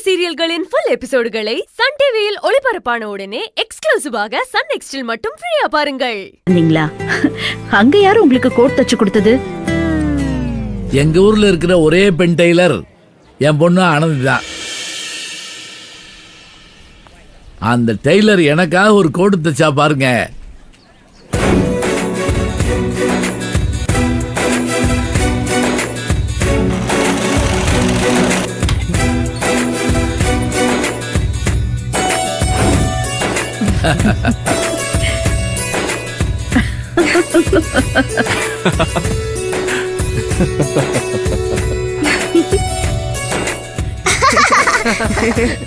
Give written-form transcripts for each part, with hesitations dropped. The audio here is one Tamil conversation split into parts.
சீரியல்களின் ஃபுல் எபிசோடுகளை சன் டிவியில் ஒளிபரப்பான உடனே எக்ஸ்க்ளூசிவாக சன் நெக்ஸ்டில் மட்டும் ஃப்ரீயா பாருங்கள். அங்க யாரு உங்களுக்கு கோட் தச்சு கொடுத்தது? எங்க ஊர்ல இருக்கிற ஒரே பெண் டெய்லர் என் பொண்ணு ஆனந்தி தான். அந்த டெய்லர் எனக்காக ஒரு கோட் தச்சா பாருங்க.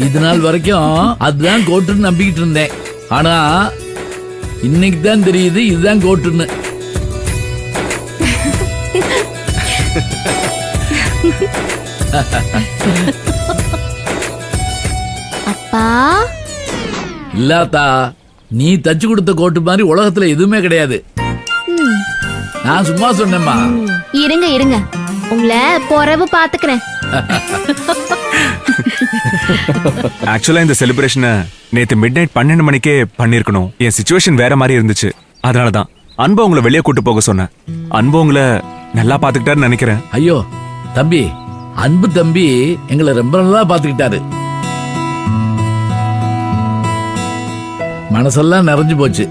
இது நாள் வரைக்கும் அதுதான் கோட்டுன்னு நம்பிக்கிட்டு இருந்தேன். ஆனா இன்னைக்கு தான் தெரியுது இதுதான் கோட்டுன்னு. அப்பா இல்லாத்தா, நீ தச்சு கொடுத்த கோட்டு மாதிரி உலகத்துல எதுவுமே கிடையாது. நான் சும்மா சொன்னேம்மா. இருங்க இருங்க, உங்களை பொறவு பாத்துக்கிறேன். ஆக்சுவலா இந்த செலிப்ரேஷனை நேத்து மிட்நைட் 12 மணிக்கே பண்ணிருக்கணும். என் சிச்சுவேஷன் வேற மாதிரி இருந்துச்சு. அதனாலதான் அன்பு உங்களை வெளியே கூட்டு போக சொன்னேன். அன்பு உங்களை நல்லா பாத்துக்கிட்டாருன்னு நினைக்கிறேன். ஐயோ தம்பி, அன்பு தம்பி எங்களை ரொம்ப நல்லா பாத்துக்கிட்டாரு. மனசெல்லாம் நிறைஞ்சு போச்சு.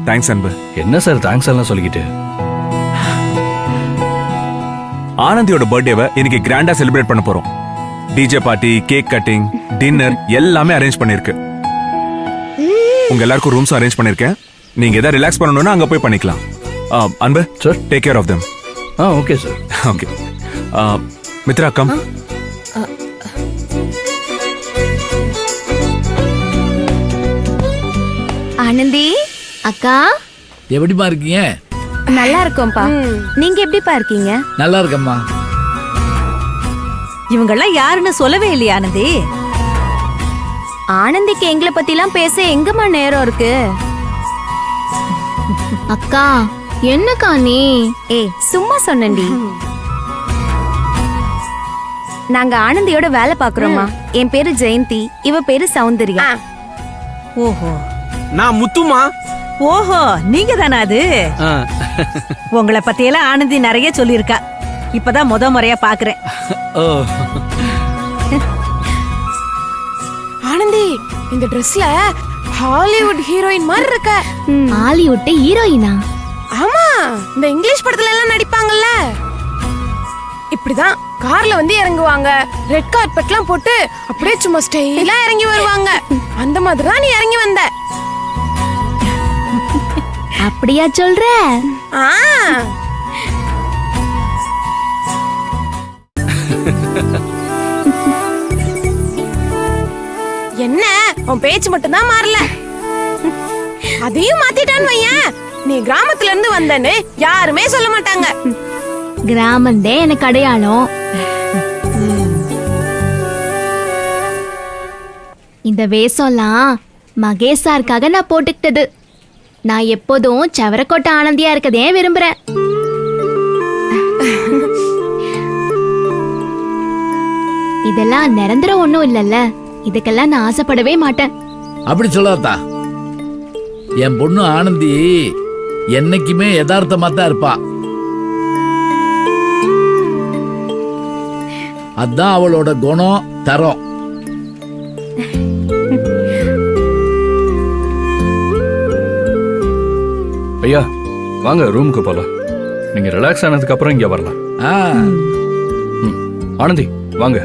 தேங்க்ஸ் அன்பு. என்ன சார் தேங்க்ஸ் எல்லாம் சொல்லிக்கிட்டு? ஆனந்தியோட பர்த்டேவை இன்னைக்கு கிராண்டா செலிப்ரேட் பண்ண போறோம். DJ party, cake cutting, dinner எல்லாமே அரேஞ்ச் பண்ணிருக்கு. உங்க எல்லாருக்கும் ரூம்ஸ் அரேஞ்ச் பண்ணிருக்கேன். நீங்க ஏதாவது ரிலாக்ஸ் பண்ணணும்னா அங்க போய் பண்ணிக்கலாம். Anbu sir, take care of them. Okay sir. Okay Mitra come. Anandhi அக்கா, எப்படிமா இருக்கீங்க? நல்லா இருக்கோம்ப்பா. நீங்க எப்படிப்பா இருக்கீங்க? நல்லா இருக்கம்மா. இவங்கெல்லாம் யாருன்னு சொல்லவே இல்லையா ஆனந்தி? ஆனந்திக்கு எங்களை பத்தி எல்லாம் பேச எங்கம்மா நேரம் இருக்கு? அக்கா என்னக்கா நீ? சும்மா சொன்னேன்டி. நாங்க ஆனந்தியோட வேலை பாக்குறோமா. என் பேரு ஜெயந்தி, இவ பேரு சௌந்தர்யா. ஓஹோ, நான் முத்துமா. ஓஹோ, நீங்க தானா அது? உங்களை பத்தியெல்லாம் ஆனந்தி நிறைய சொல்லியிருக்கா. இப்பதான் முறையா பாக்குறேன். ஆனந்தி, இந்த ட்ரெஸ்ல ஹாலிவுட் ஹீரோயின் மாதிரி இருக்க. ஹாலிவுட் ஹீரோயினா? ஆமா, இந்த இங்கிலீஷ் படத்துல எல்லாம் நடிப்பாங்கல்ல. இப்படிதான் கார்ல வந்து இறங்குவாங்க. ரெட் கார்பெட்லாம் போட்டு அப்படியே சும்மா ஸ்டைலா இறங்கி வருவாங்க. அந்த மாதிரி தான் நீ இறங்கி வந்த. அப்படியா சொல்ற? என்ன உன் பேச்சு மட்டும் தான் மாறல, அதையும் மாத்திட்டான்னு வையேன். நீ கிராமத்துல இருந்து வந்தன்னு யாருமே சொல்ல மாட்டாங்க. கிராமந்தே எனக்கு அடையாளம். இந்த வேஷம்லாம் மகேஷ் சாருக்காக நான் போட்டுக்கிட்டது. நான் எப்போதும் சவரக்கோட்டை ஆனந்தியா இருக்கதே விரும்புறேன். இதெல்லாம் நிரந்தரம் ஒண்ணும் இல்லல்ல. இதுக்கெல்லாம் நான் ஆசைப்படவே மாட்டேன். அப்படி சொல்லாதா. என் பொண்ணு ஆனந்தி என்னைக்குமே யதார்த்தமா தான் இருப்பா. அதான் அவளோட குணம், தரம். ஐயா வாங்க ரூமுக்கு போலாம். நீங்க ரிலாக்ஸ் ஆனதுக்கு அப்புறம் இங்க வரலாம். ஆனந்தி வாங்க.